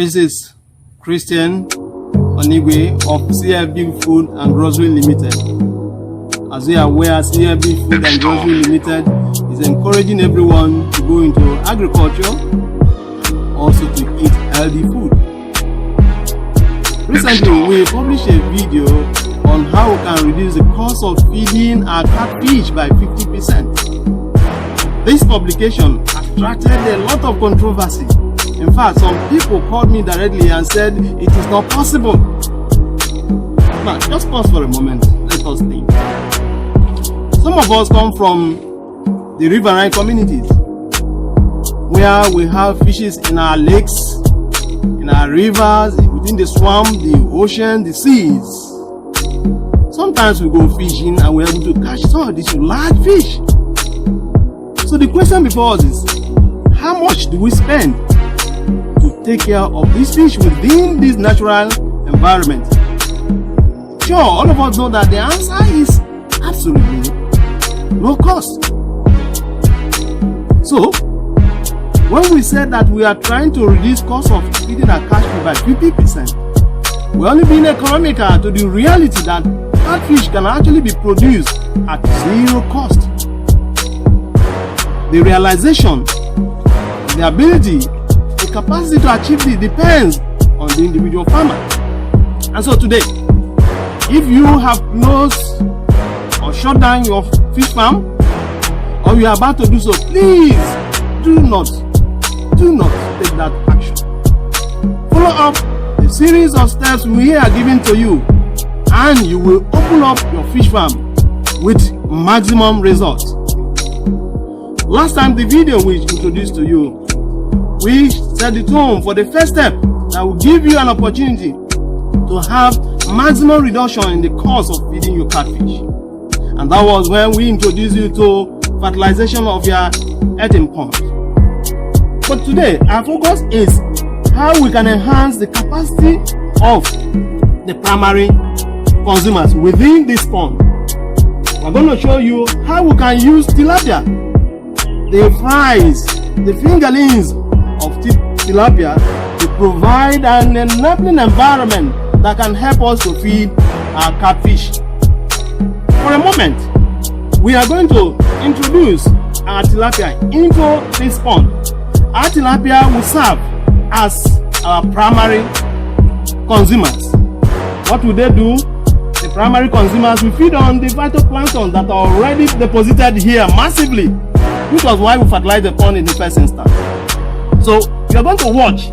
This is Christian Onigwe of C.F.B. Food and Grocery Limited. As we are aware, C.F.B. Food and Grocery Limited is encouraging everyone to go into agriculture, also to eat healthy food. Recently, we published a video on how we can reduce the cost of feeding our catfish by 50%. This publication attracted a lot of controversy. In fact, some people called me directly and said it is not possible. Now, just pause for a moment. Let us think. Some of us come from the riverine communities where we have fishes in our lakes, in our rivers, within the swamp, the ocean, the seas. Sometimes we go fishing and we're able to catch some of these large fish. So the question before us is, how much do we spend to take care of these fish within this natural environment? Sure, all of us know that the answer is absolutely no cost. So, when we said that we are trying to reduce cost of feeding our catfish by 50%, we're only being economical to the reality that catfish can actually be produced at zero cost. The realization, the ability, the capacity to achieve this depends on the individual farmer. And so today, if you have closed or shut down your fish farm, or you are about to do so, please do not take that action. Follow up the series of steps we are giving to you, and you will open up your fish farm with maximum results. Last time, the video we introduced to you, we set the tone for the first step that will give you an opportunity to have maximum reduction in the cost of feeding your catfish. And that was when we introduced you to fertilization of your earthen pond. But today, our focus is how we can enhance the capacity of the primary consumers within this pond. We're going to show you how we can use tilapia, the fries, the fingerlings of tilapia to provide an enabling environment that can help us to feed our catfish. For a moment, we are going to introduce our tilapia into this pond. Our tilapia will serve as our primary consumers. What will they do? The primary consumers will feed on the phytoplankton that are already deposited here massively, which was why we fertilized the pond in the first instance. So we are going to watch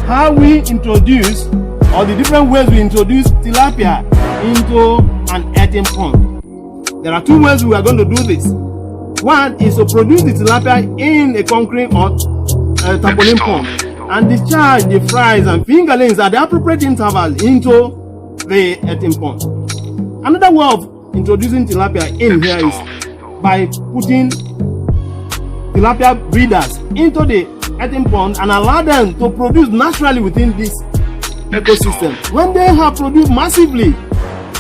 how we introduce, or the different ways we introduce tilapia into an earthen pond. There are two ways we are going to do this. One is to produce the tilapia in a concrete or tarpaulin pond and discharge the fries and fingerlings at the appropriate interval into the earthen pond. Another way of introducing tilapia in here is by putting tilapia breeders into the earthen pond and allow them to produce naturally within this ecosystem. When they have produced massively,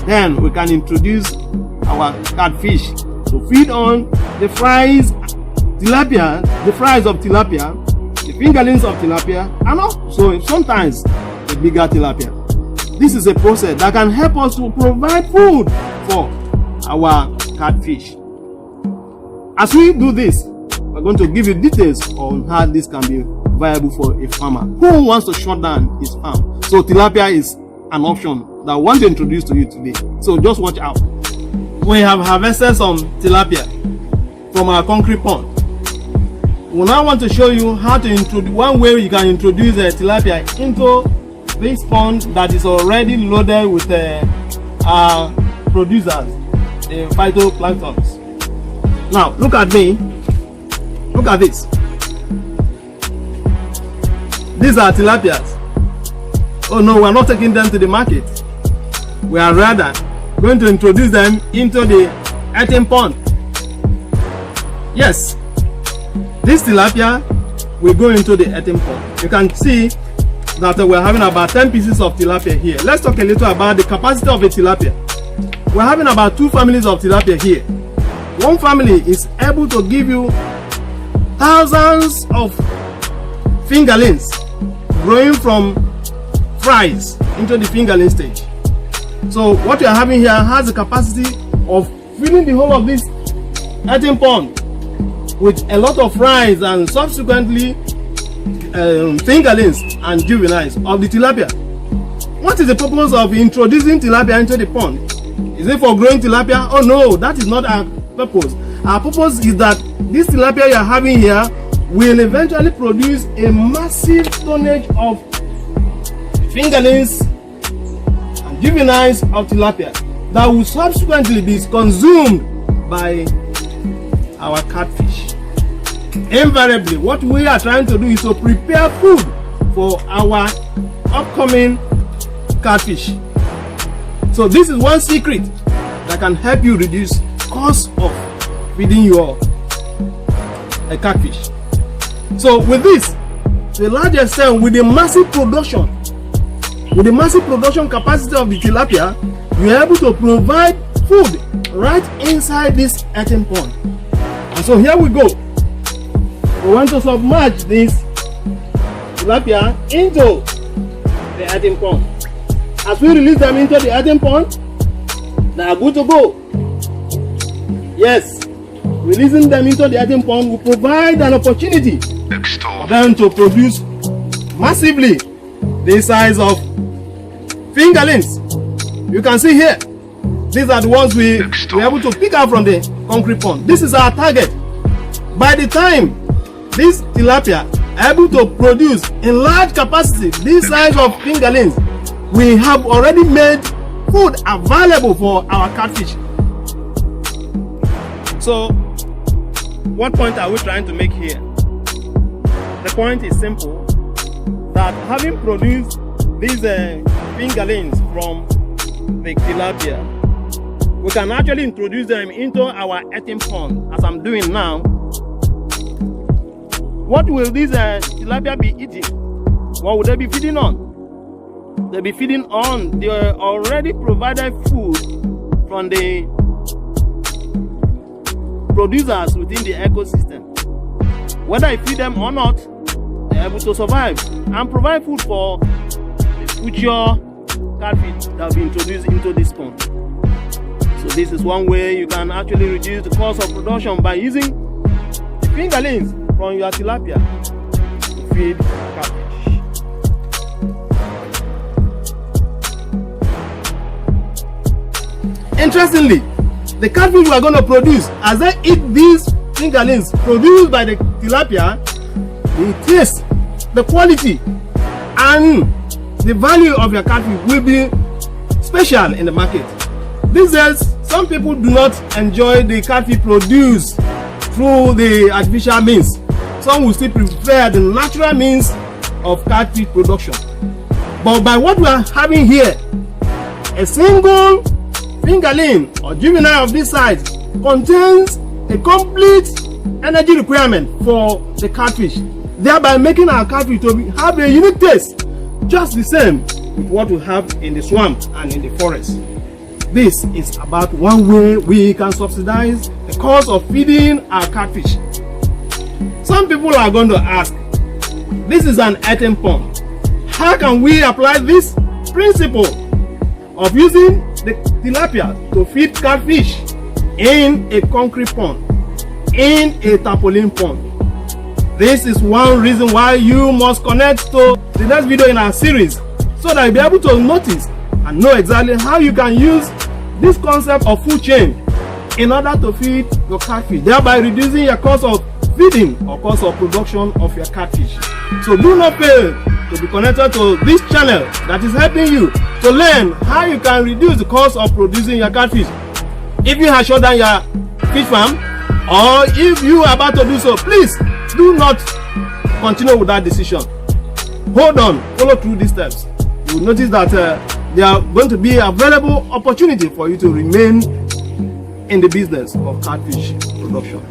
then we can introduce our catfish to feed on the fries, tilapia, the fries of tilapia, the fingerlings of tilapia, and also sometimes the bigger tilapia. This is a process that can help us to provide food for our catfish. As we do this, we're going to give you details on how this can be viable for a farmer who wants to shut down his farm. So tilapia is an option that I want to introduce to you today. So just watch out. We have harvested some tilapia from our concrete pond. We now want to show you how to introduce one way you can introduce a tilapia into this pond that is already loaded with producers, the phytoplanktons. Now look at me. Look at this. These are tilapias. Oh no, we're not taking them to the market. We are rather going to introduce them into the earthen pond. Yes, this tilapia will go into the earthen pond. You can see that we're having about 10 pieces of tilapia here. Let's talk a little about the capacity of a tilapia. We're having about 2 families of tilapia here. One family is able to give you thousands of fingerlings growing from fries into the fingerling stage. So what you are having here has the capacity of filling the whole of this earthen pond with a lot of fries and subsequently fingerlings and juveniles of the tilapia. What is the purpose of introducing tilapia into the pond? Is it for growing tilapia? Oh no, that is not our purpose. Our purpose is that this tilapia you are having here will eventually produce a massive tonnage of fingerlings and juveniles of tilapia that will subsequently be consumed by our catfish. Invariably, what we are trying to do is to prepare food for our upcoming catfish. So this is one secret that can help you reduce cost of feeding your catfish. So with this, to a large extent, with the massive production capacity of the tilapia, you are able to provide food right inside this earthen pond. And so here we go. We want to submerge this tilapia into the earthen pond. As we release them into the earthen pond, they are good to go. Yes, releasing them into the earthen pond will provide an opportunity for them to produce massively the size of fingerlings. You can see here, these are the ones we were able to pick out from the concrete pond. This is our target. By the time this tilapia are able to produce in large capacity this size of fingerlings, we have already made food available for our catfish. So, what point are we trying to make here? The point is simple, that having produced these fingerlings from the tilapia, we can actually introduce them into our earthen pond, as I'm doing now. What will these tilapia be eating? What will they be feeding on? They'll be feeding on the already provided food from the producers within the ecosystem. Whether I feed them or not, they're able to survive and provide food for the future catfish that will be introduced into this pond. So this is one way you can actually reduce the cost of production by using the fingerlings from your tilapia to feed catfish. Interestingly, the catfish we are going to produce, as they eat these fingerlings produced by the tilapia, the taste, the quality, and the value of your catfish will be special in the market. These days, some people do not enjoy the catfish produced through the artificial means. Some will still prefer the natural means of catfish production. But by what we are having here, a single fingerling or juvenile of this size contains a complete energy requirement for the catfish, thereby making our catfish to have a unique taste, just the same with what we have in the swamp and in the forest. This is about one way we can subsidize the cost of feeding our catfish. Some people are going to ask, this is an earthen pond. How can we apply this principle of using the tilapia to feed catfish in a concrete pond, in a tarpaulin pond? This is one reason why you must connect to the next video in our series, so that you'll be able to notice and know exactly how you can use this concept of food chain in order to feed your catfish, thereby reducing your cost of feeding or cost of production of your catfish. So do not fail to be connected to this channel that is helping you to learn how you can reduce the cost of producing your catfish. If you have shut down your fish farm, or if you are about to do so, please do not continue with that decision. Hold on, follow through these steps. You will notice that there are going to be available opportunity for you to remain in the business of catfish production.